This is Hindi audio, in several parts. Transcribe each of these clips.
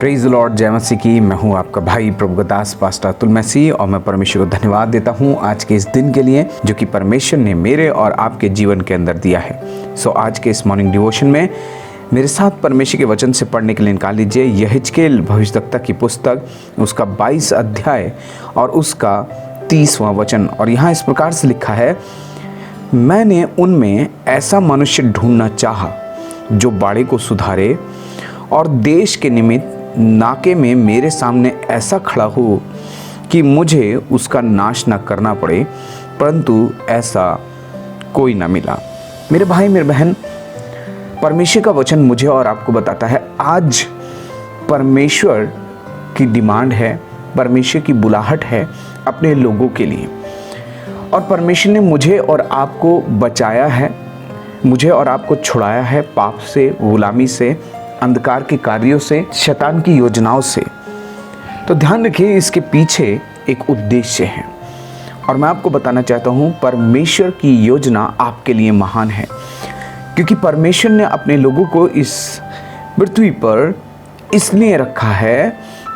प्रेज द लॉर्ड, जय मसीह की। मैं हूं आपका भाई प्रभुदास पास्टर अतुल मसीह और मैं परमेश्वर को धन्यवाद देता हूं आज के इस दिन के लिए जो कि परमेश्वर ने मेरे और आपके जीवन के अंदर दिया है। आज के इस मॉर्निंग डिवोशन में मेरे साथ परमेश्वर के वचन से पढ़ने के लिए निकाल लीजिए यहेजकेल भविष्यद्वक्ता की पुस्तक, उसका 22 अध्याय और उसका 30वां वचन। और यहाँ इस प्रकार से लिखा है, मैंने उनमें ऐसा मनुष्य ढूंढना चाहा जो बाड़े को सुधारे और देश के निमित्त नाके में मेरे सामने ऐसा खड़ा हो कि मुझे उसका नाश न करना पड़े, परंतु ऐसा कोई न मिला। मेरे भाई मेरे बहन, परमेश्वर का वचन मुझे और आपको बताता है आज परमेश्वर की डिमांड है, परमेश्वर की बुलाहट है अपने लोगों के लिए। और परमेश्वर ने मुझे और आपको बचाया है, मुझे और आपको छुड़ाया है पाप से, गुलामी से, अंधकार के कार्यों से, शैतान की योजनाओं से। तो ध्यान रखिए, इसके पीछे एक उद्देश्य है और मैं आपको बताना चाहता हूँ परमेश्वर की योजना आपके लिए महान है, क्योंकि परमेश्वर ने अपने लोगों को इस पृथ्वी पर इसलिए रखा है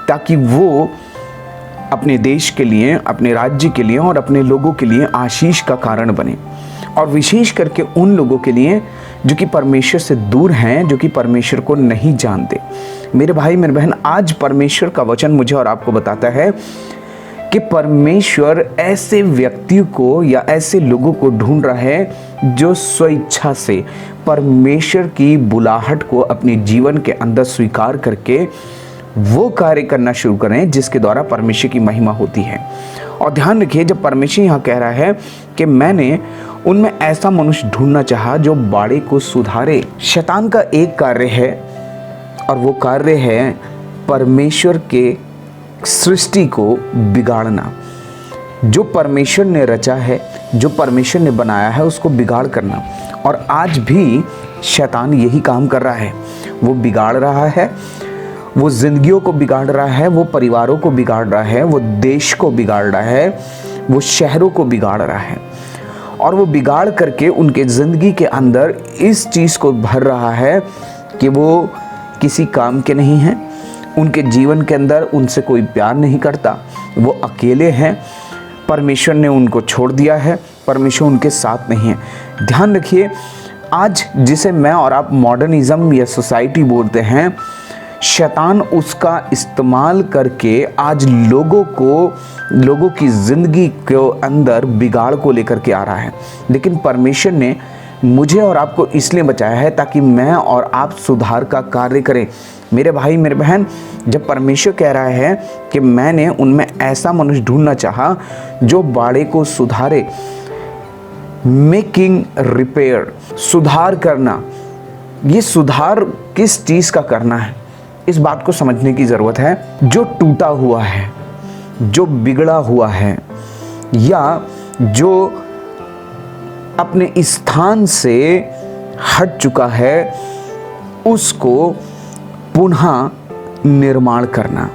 ताकि वो अपने देश के लिए, अपने राज्य के लिए और अपने लोगों के लिए आशीष का कारण बने, और विशेष करके उन लोगों के लिए जो कि परमेश्वर से दूर हैं, जो कि परमेश्वर को नहीं जानते। मेरे भाई मेरे बहन, आज परमेश्वर का वचन मुझे और आपको बताता है कि परमेश्वर ऐसे व्यक्तियों को या ऐसे लोगों को ढूंढ रहा है जो स्वेच्छा से परमेश्वर की बुलाहट को अपने जीवन के अंदर स्वीकार करके वो कार्य करना शुरू करें जिसके द्वारा परमेश्वर की महिमा होती है। और ध्यान रखिए, जब परमेश्वर यहाँ कह रहा है कि मैंने उनमें ऐसा मनुष्य ढूंढना चाहा जो बाड़े को सुधारे, शैतान का एक कार्य है और वो कार्य है परमेश्वर के सृष्टि को बिगाड़ना। जो परमेश्वर ने रचा है, जो परमेश्वर ने बनाया है, उसको बिगाड़ करना। और आज भी शैतान यही काम कर रहा है, वो बिगाड़ रहा है, वो जिंदगियों को बिगाड़ रहा है, वो परिवारों को बिगाड़ रहा है, वो देश को बिगाड़ रहा है, वो शहरों को बिगाड़ रहा है। और वो बिगाड़ करके उनके ज़िंदगी के अंदर इस चीज़ को भर रहा है कि वो किसी काम के नहीं हैं, उनके जीवन के अंदर उनसे कोई प्यार नहीं करता, वो अकेले हैं, परमेश्वर ने उनको छोड़ दिया है, परमेश्वर उनके साथ नहीं है। ध्यान रखिए, आज जिसे मैं और आप मॉडर्निज्म या सोसाइटी बोलते हैं, शैतान उसका इस्तेमाल करके आज लोगों की ज़िंदगी के अंदर बिगाड़ को लेकर के आ रहा है। लेकिन परमेश्वर ने मुझे और आपको इसलिए बचाया है ताकि मैं और आप सुधार का कार्य करें। मेरे भाई मेरे बहन, जब परमेश्वर कह रहा है कि मैंने उनमें ऐसा मनुष्य ढूंढना चाहा जो बाड़े को सुधारे, मेकिंग रिपेयर, सुधार करना। ये सुधार किस चीज़ का करना है, इस बात को समझने की ज़रूरत है। जो टूटा हुआ है, जो बिगड़ा हुआ है, या जो अपने स्थान से हट चुका है, उसको पुनः निर्माण करना।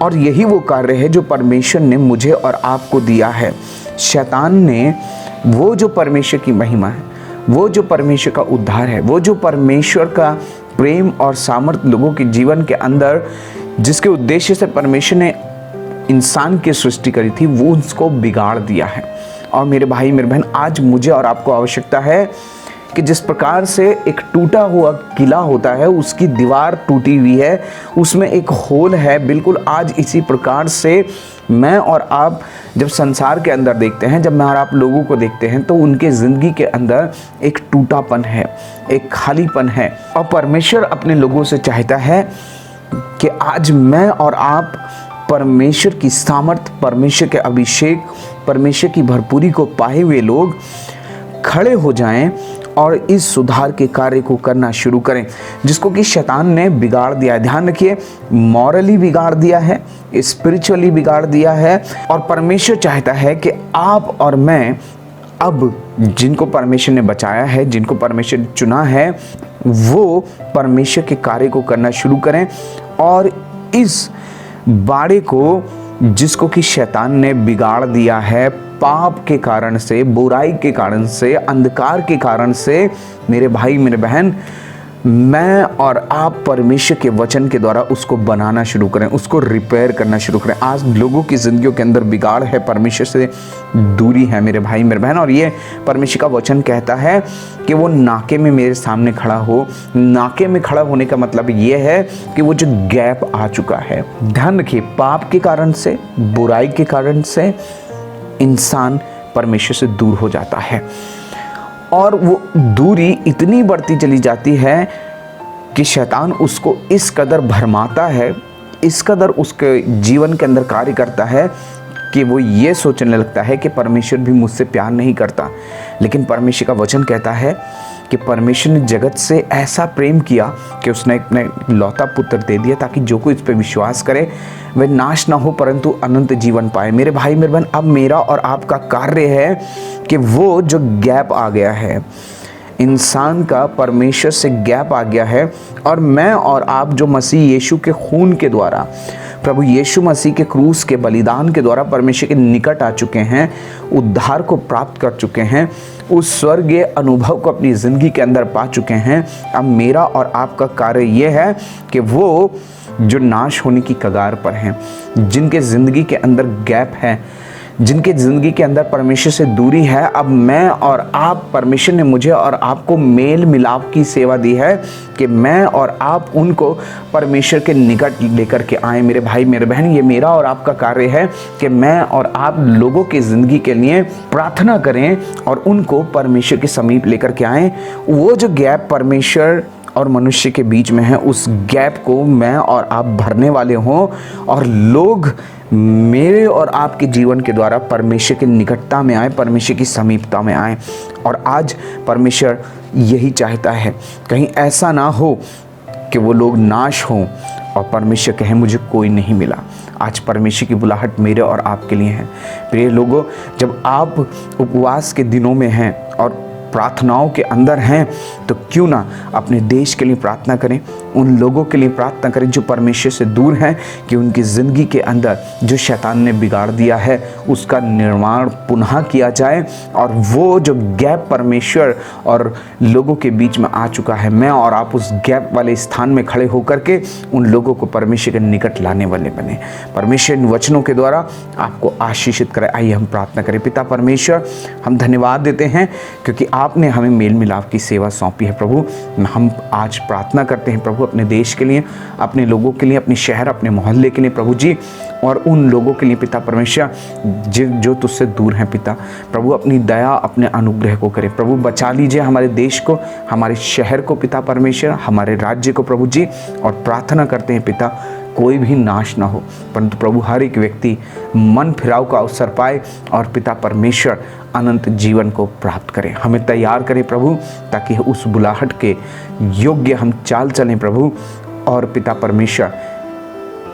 और यही वो कार्य है जो परमेश्वर ने मुझे और आपको दिया है। शैतान ने वो जो परमेश्वर की महिमा है, वो जो परमेश्वर का उद्धार है, वो जो परमेश्वर का प्रेम और सामर्थ्य लोगों के जीवन के अंदर जिसके उद्देश्य से परमेश्वर ने इंसान की सृष्टि करी थी, वो उसको बिगाड़ दिया है। और मेरे भाई मेरे बहन, आज मुझे और आपको आवश्यकता है कि जिस प्रकार से एक टूटा हुआ किला होता है, उसकी दीवार टूटी हुई है, उसमें एक होल है, बिल्कुल आज इसी प्रकार से मैं और आप जब संसार के अंदर देखते हैं, जब मैं और आप लोगों को देखते हैं, तो उनके ज़िंदगी के अंदर एक टूटापन है, एक खालीपन है। और परमेश्वर अपने लोगों से चाहता है कि आज मैं और आप परमेश्वर की सामर्थ, परमेश्वर के अभिषेक, परमेश्वर की भरपूरी को पाए हुए लोग खड़े हो जाएं और इस सुधार के कार्य को करना शुरू करें जिसको कि शैतान ने बिगाड़ दिया है। ध्यान रखिए, मॉरली बिगाड़ दिया है, स्पिरिचुअली बिगाड़ दिया है। और परमेश्वर चाहता है कि आप और मैं अब जिनको परमेश्वर ने बचाया है, जिनको परमेश्वर ने चुना है, वो परमेश्वर के कार्य को करना शुरू करें और इस बाड़े को जिसको कि शैतान ने बिगाड़ दिया है, पाप के कारण से, बुराई के कारण से, अंधकार के कारण से, मेरे भाई मेरे बहन, मैं और आप परमेश्वर के वचन के द्वारा उसको बनाना शुरू करें, उसको रिपेयर करना शुरू करें। आज लोगों की ज़िंदगियों के अंदर बिगाड़ है, परमेश्वर से दूरी है मेरे भाई मेरे बहन, और ये परमेश्वर का वचन कहता है कि वो नाके में मेरे सामने खड़ा हो। नाके में खड़ा होने का मतलब ये है कि वो जो गैप आ चुका है, ध्यान रखिए, पाप के कारण से, बुराई के कारण से इंसान परमेश्वर से दूर हो जाता है, और वो दूरी इतनी बढ़ती चली जाती है कि शैतान उसको इस कदर भरमाता है, इस कदर उसके जीवन के अंदर कार्य करता है कि वो ये सोचने लगता है कि परमेश्वर भी मुझसे प्यार नहीं करता। लेकिन परमेश्वर का वचन कहता है कि परमेश्वर ने जगत से ऐसा प्रेम किया कि उसने अपने लौता पुत्र दे दिया ताकि जो कोई इस पर विश्वास करे वह नाश ना हो परंतु अनंत जीवन पाए। मेरे भाई मेरे बहन, अब मेरा और आपका कार्य है कि वो जो गैप आ गया है, इंसान का परमेश्वर से गैप आ गया है, और मैं और आप जो मसीह यीशु के खून के द्वारा, प्रभु यीशु मसीह के क्रूस के बलिदान के द्वारा परमेश्वर के निकट आ चुके हैं, उद्धार को प्राप्त कर चुके हैं, उस स्वर्गीय अनुभव को अपनी ज़िंदगी के अंदर पा चुके हैं। अब मेरा और आपका कार्य ये है कि वो जो नाश होने की कगार पर हैं, जिनके ज़िंदगी के अंदर गैप है, जिनके ज़िंदगी के अंदर परमेश्वर से दूरी है, अब मैं और आप, परमेश्वर ने मुझे और आपको मेल मिलाप की सेवा दी है कि मैं और आप उनको परमेश्वर के निकट लेकर के आए। मेरे भाई मेरे बहन, ये मेरा और आपका कार्य है कि मैं और आप लोगों की ज़िंदगी के लिए प्रार्थना करें और उनको परमेश्वर के समीप लेकर के आएँ। वो जो गैप परमेश्वर और मनुष्य के बीच में है, उस गैप को मैं और आप भरने वाले हों, और लोग मेरे और आपके जीवन के द्वारा परमेश्वर की निकटता में आए, परमेश्वर की समीपता में आए। और आज परमेश्वर यही चाहता है, कहीं ऐसा ना हो कि वो लोग नाश हों और परमेश्वर कहे मुझे कोई नहीं मिला। आज परमेश्वर की बुलाहट मेरे और आपके लिए है। प्रिय लोगों, जब आप उपवास के दिनों में हैं और प्रार्थनाओं के अंदर हैं, तो क्यों ना अपने देश के लिए प्रार्थना करें, उन लोगों के लिए प्रार्थना करें जो परमेश्वर से दूर हैं, कि उनकी ज़िंदगी के अंदर जो शैतान ने बिगाड़ दिया है उसका निर्माण पुनः किया जाए, और वो जो गैप परमेश्वर और लोगों के बीच में आ चुका है, मैं और आप उस गैप वाले स्थान में खड़े होकर के उन लोगों को परमेश्वर के निकट लाने वाले बने। परमेश्वर इन वचनों के द्वारा आपको आशीषित करे। आइए हम प्रार्थना करें। पिता परमेश्वर, हम धन्यवाद देते हैं क्योंकि आपने हमें मेल मिलाप की सेवा सौंपी है। प्रभु, हम आज प्रार्थना करते हैं प्रभु अपने देश के लिए, अपने लोगों के लिए, अपने शहर, अपने मोहल्ले के लिए प्रभु जी, और उन लोगों के लिए पिता परमेश्वर जो तुझसे दूर हैं। पिता प्रभु, अपनी दया, अपने अनुग्रह को करें प्रभु। बचा लीजिए हमारे देश को, हमारे शहर को पिता परमेश्वर, हमारे राज्य को प्रभु जी। और प्रार्थना करते हैं पिता, कोई भी नाश ना हो, परंतु प्रभु हर एक व्यक्ति मन फिराव का अवसर पाए और पिता परमेश्वर अनंत जीवन को प्राप्त करें। हमें तैयार करें प्रभु, ताकि उस बुलाहट के योग्य हम चाल चलें प्रभु। और पिता परमेश्वर,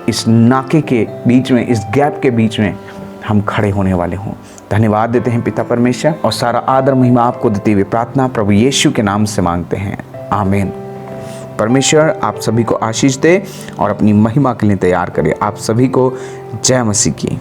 इस नाके के बीच में, इस गैप के बीच में हम खड़े होने वाले हों। धन्यवाद देते हैं पिता परमेश्वर, और सारा आदर महिमा आपको देते हुए प्रार्थना प्रभु यीशु के नाम से मांगते हैं, आमीन। परमेश्वर आप सभी को आशीष दे और अपनी महिमा के लिए तैयार करे। आप सभी को जय मसीह की।